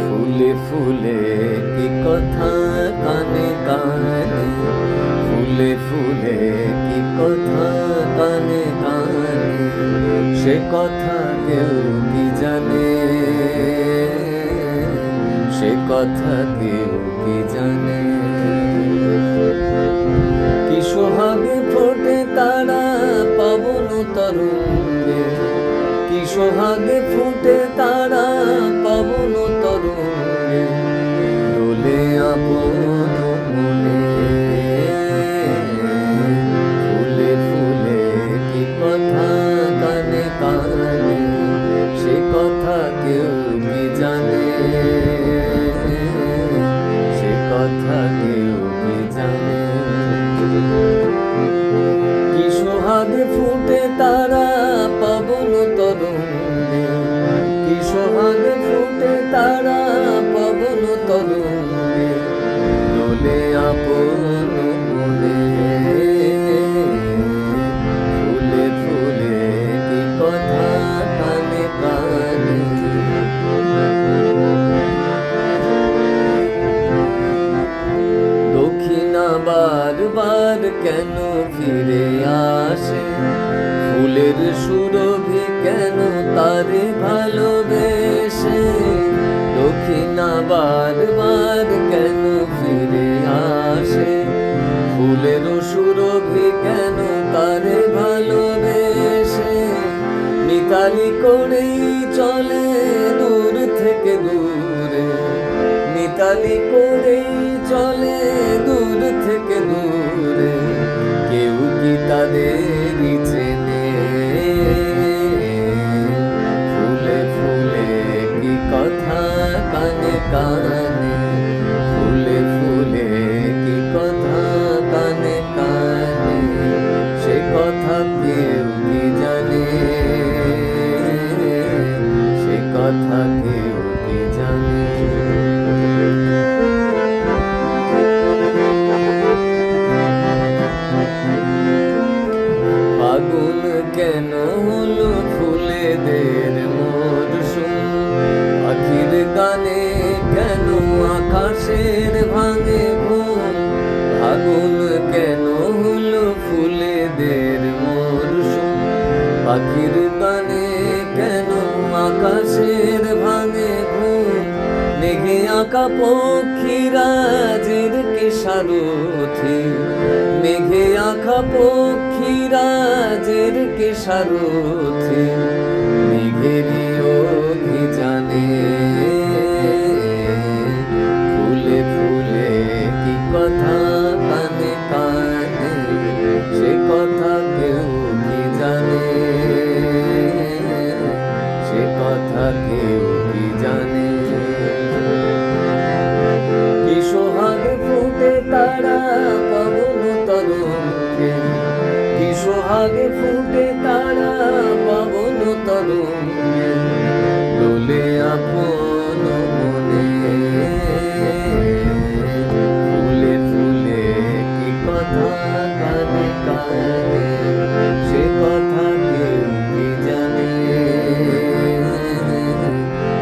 ফুলে ফুলে কি কথা কানে কানে, ফুলে ফুলে কি কথা কানে কানে, সে কথা কেউ কি জানে, সে কথা কেউ কি জানে। কি সোহাগে ফোটে তারা পবন তরঙ্গে, কি সোহাগে ফুটে তারা পবন তরঙ্গে, দোলে আপন মনে। ফুলে ফুলে কি কথা কানে কানে, সে কথা কেউ কি জানে, সে কথা কেউ কি জানে। কি সোহাগে ফুটে তারা পবন তরঙ্গে, কি সোহাগে ফুটে তারা পবন তরঙ্গে, দোলে আপন মনে। ফুলে ফুলে কি কথা কানে কানে। দক্ষিণা বারবার কেন ফিরে আসে, ফুলের সুরভি কেন তারে ভালোবেসে। দক্ষিণা বারবার কেন ফিরে আসে, ফুলের সুরভি কেন তারে ভালোবেসে। মিতালি করেই চলে দূর থেকে দূরে, মিতালি করেই চলে দূর থেকে দূরে, কেউ কি তাদেরই চেনে। ফুলে ফুলে কি কথা কানে কানে, ফুলে ফুলে কি কথা কানে কানে, সে কথা কেউ কি জানে, সে কথা কেউ কি জানে। ফাগুন কেন হলো ফুলেদের মরশুম, পাখির গানে কেন আকাশের ভাঙে ঘুম। ফাগুন কেন হলো ফুলেদের মরশুম, পাখির গানে কেন আকাশের ভাঙে ঘুম। মেঘে আঁকা পক্ষীরা জের কে সারথি, মেঘে আঁকা পক্ষীরা জের কে সারথি, মেঘেরই অভিযানে। ফুলে ফুলে কি কথা কানে কানে, সে কথা কেউ কি জানে, সে কথা কেউ কি জানে। কি সোহাগে ফুটে তারা পবন তরঙ্গে, কি সোহাগে ফুটে তারা পবন তরঙ্গে, দোলে আপন মনে। ফুলে ফুলে কি কথা কানে কানে, সে কথা কেউ কি জানে,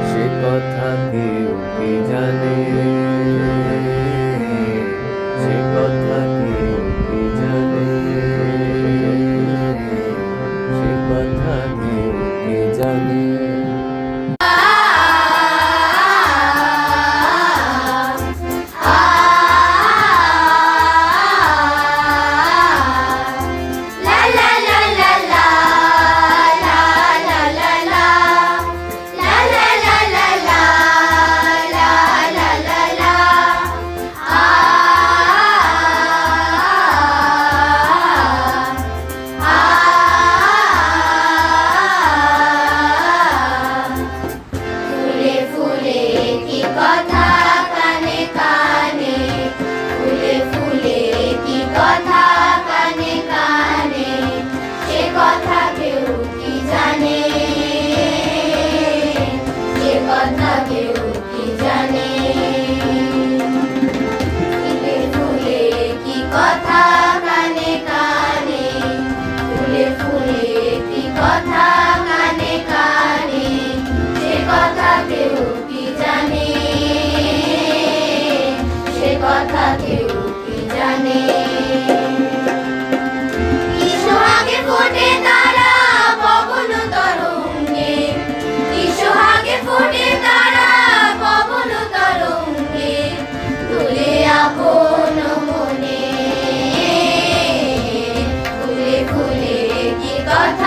সে কথা কেউ কি জানে, সে কথা কেউ কি জানে, সে কথা কেউ কি জানে। কথা